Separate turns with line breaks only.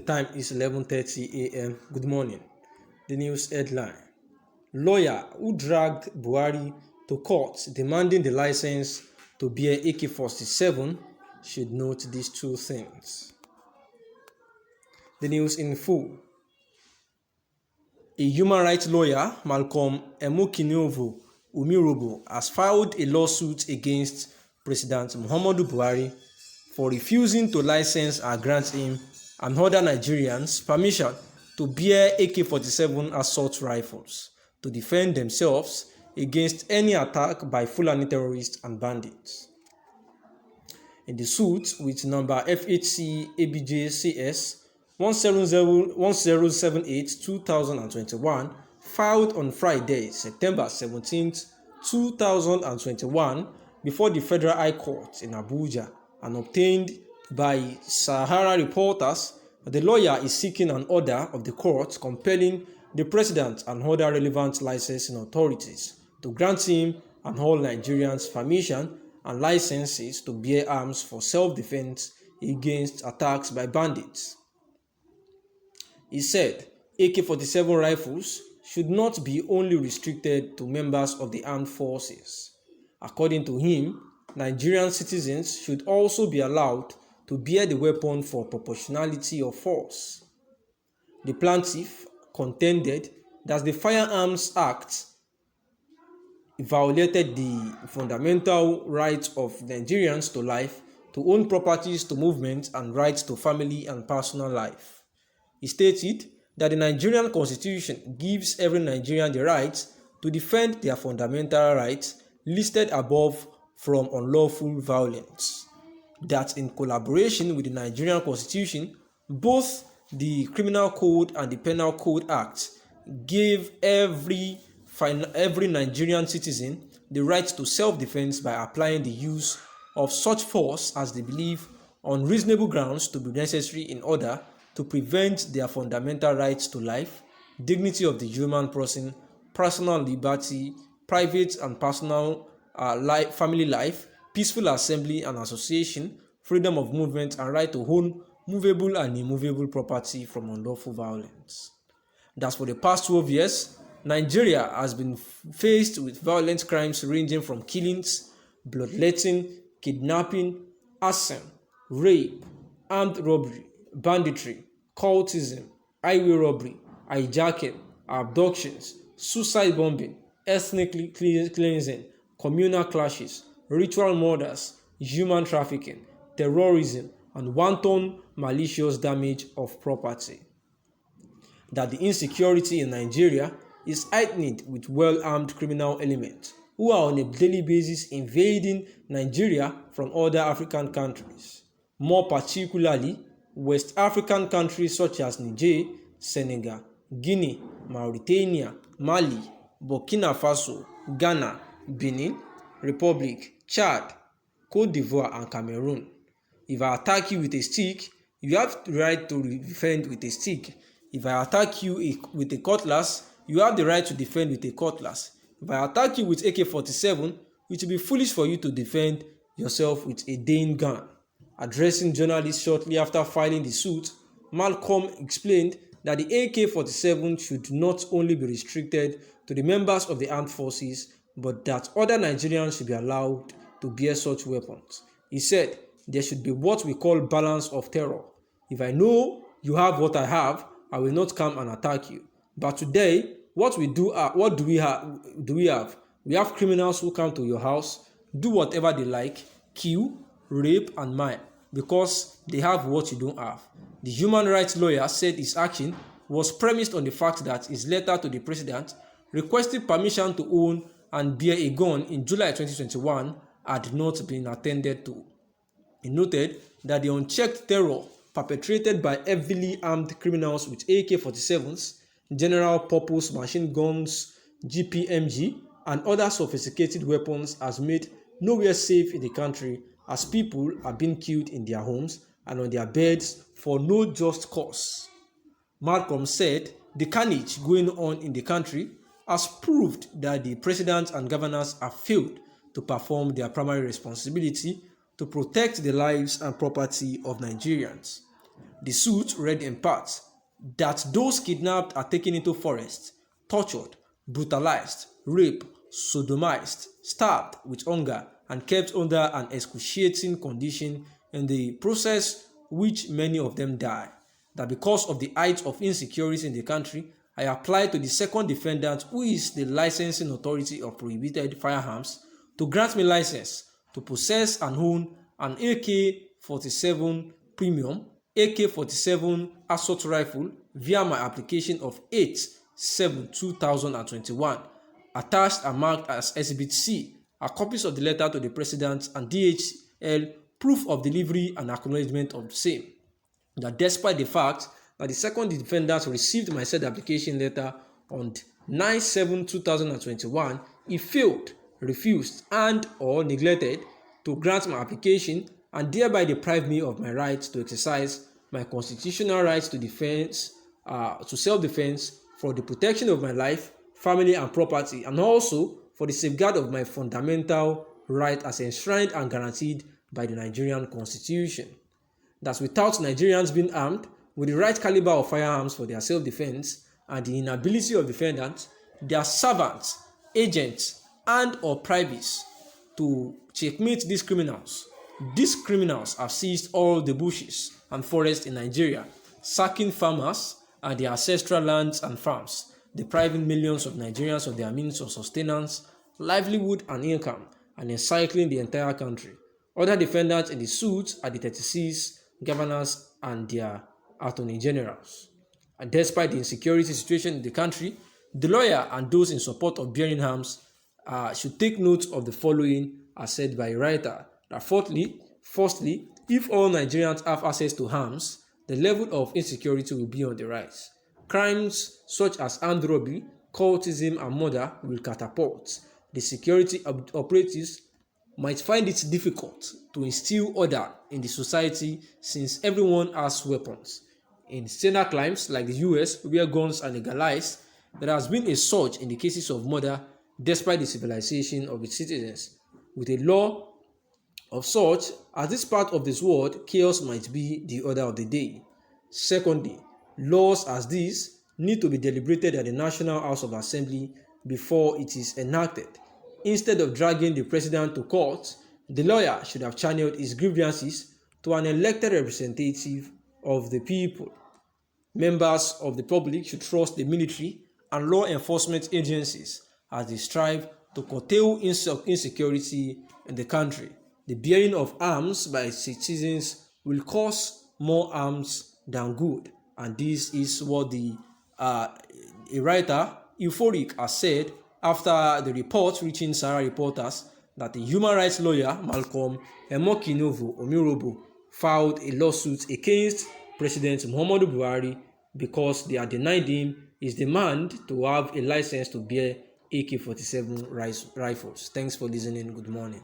time is 11:30 a.m. Good morning. The news headline: Lawyer who dragged Buhari to court demanding the license to bear AK-47 should note these two things. The news in full. A human rights lawyer, Malcolm Emukiniovo Umirobo, has filed a lawsuit against President Muhammadu Buhari for refusing to license and grant him and other Nigerians permission to bear AK-47 assault rifles to defend themselves against any attack by Fulani terrorists and bandits. In the suit, with number FHC ABJCS 1078-2021, filed on Friday, September 17, 2021, before the Federal High Court in Abuja, and obtained by Sahara reporters, the lawyer is seeking an order of the court compelling the president and other relevant licensing authorities to grant him and all Nigerians permission and licenses to bear arms for self-defense against attacks by bandits. He said AK-47 rifles should not be only restricted to members of the armed forces. According to him, Nigerian citizens should also be allowed to bear the weapon for proportionality of force. The plaintiff contended that the Firearms Act violated the fundamental rights of Nigerians to life, to own properties, to movement, and rights to family and personal life. He stated that the Nigerian Constitution gives every Nigerian the right to defend their fundamental rights listed above from unlawful violence. That in collaboration with the Nigerian Constitution, both the Criminal Code and the Penal Code Act give every Nigerian citizen the right to self-defense by applying the use of such force as they believe on reasonable grounds to be necessary in order to prevent their fundamental rights to life, dignity of the human person, personal liberty, private and personal family life, peaceful assembly and association, freedom of movement, and right to own movable and immovable property from unlawful violence. Thus, for the past 12 years, Nigeria has been faced with violent crimes ranging from killings, bloodletting, kidnapping, arson, rape, armed robbery, banditry, cultism, highway robbery, hijacking, abductions, suicide bombing, ethnic cleansing, communal clashes, ritual murders, human trafficking, terrorism, and wanton malicious damage of property. That the insecurity in Nigeria is heightened with well-armed criminal elements who are on a daily basis invading Nigeria from other African countries, more particularly West African countries such as Niger, Senegal, Guinea, Mauritania, Mali, Burkina Faso, Ghana, Benin Republic, Chad, Cote d'Ivoire, and Cameroon. If I attack you with a stick, you have the right to defend with a stick. If I attack you with a cutlass, you have the right to defend with a cutlass. If I attack you with AK-47, it will be foolish for you to defend yourself with a Dane gun. Addressing journalists shortly after filing the suit, Malcolm explained that the AK-47 should not only be restricted to the members of the armed forces, but that other Nigerians should be allowed to bear such weapons. He said there should be what we call balance of terror. If I know you have what I have, I will not come and attack you. But today, what do we have? We have criminals who come to your house, do whatever they like, kill, rape, and murder, because they have what you don't have. The human rights lawyer said his action was premised on the fact that his letter to the president requesting permission to own and bear a gun in July 2021 had not been attended to. He noted that the unchecked terror perpetrated by heavily armed criminals with AK-47s, general purpose machine guns, GPMG, and other sophisticated weapons has made nowhere safe in the country, as people are being killed in their homes and on their beds for no just cause. Malcolm said the carnage going on in the country has proved that the president and governors have failed to perform their primary responsibility to protect the lives and property of Nigerians. The suit read in part that those kidnapped are taken into forests, tortured, brutalized, raped, sodomized, starved with hunger, and kept under an excruciating condition in the process, which many of them die. That because of the height of insecurity in the country, I applied to the second defendant, who is the licensing authority of prohibited firearms, to grant me license to possess and own an AK-47 Premium, AK-47 assault rifle via my application of 8/7/2021, attached and marked as Exhibit C, are copies of the letter to the President and DHL, proof of delivery and acknowledgement of the same. That despite the fact that the second defendant received my said application letter on 9/7/2021, he failed, refused, and or neglected to grant my application and thereby deprive me of my right to exercise my constitutional rights to defense, to self-defense, for the protection of my life, family, and property, and also for the safeguard of my fundamental right as enshrined and guaranteed by the Nigerian Constitution. That without Nigerians being armed with the right caliber of firearms for their self-defense and the inability of defendants, their servants, agents, and or privates to checkmate these criminals have seized all the bushes and forests in Nigeria, sacking farmers and their ancestral lands and farms, depriving millions of Nigerians of their means of sustenance, livelihood, and income, and encircling the entire country. Other defendants in the suit are the 36 governors and their attorney generals. And despite the insecurity situation in the country, the lawyer and those in support of bearing arms should take note of the following, as said by a writer, that firstly, if all Nigerians have access to arms, the level of insecurity will be on the rise. Crimes such as armed robbery, cultism, and murder will catapult. The security operatives might find it difficult to instill order in the society since everyone has weapons. In standard climes like the US, where guns are legalized, there has been a surge in the cases of murder despite the civilization of its citizens. With a law of such as this part of this world, chaos might be the order of the day. Secondly, laws as these need to be deliberated at the National House of Assembly before it is enacted. Instead of dragging the president to court, the lawyer should have channeled his grievances to an elected representative of the people. Members of the public should trust the military and law enforcement agencies as they strive to curtail insecurity in the country. The bearing of arms by citizens will cause more harms than good, and this is what a writer, Euphoric, has said after the report reaching Sarah reporters that the human rights lawyer Malcolm Emokinovo Omirobo filed a lawsuit against President Muhammadu Buhari because they had denied him his demand to have a license to bear AK-47 rifles. Thanks for listening. Good morning.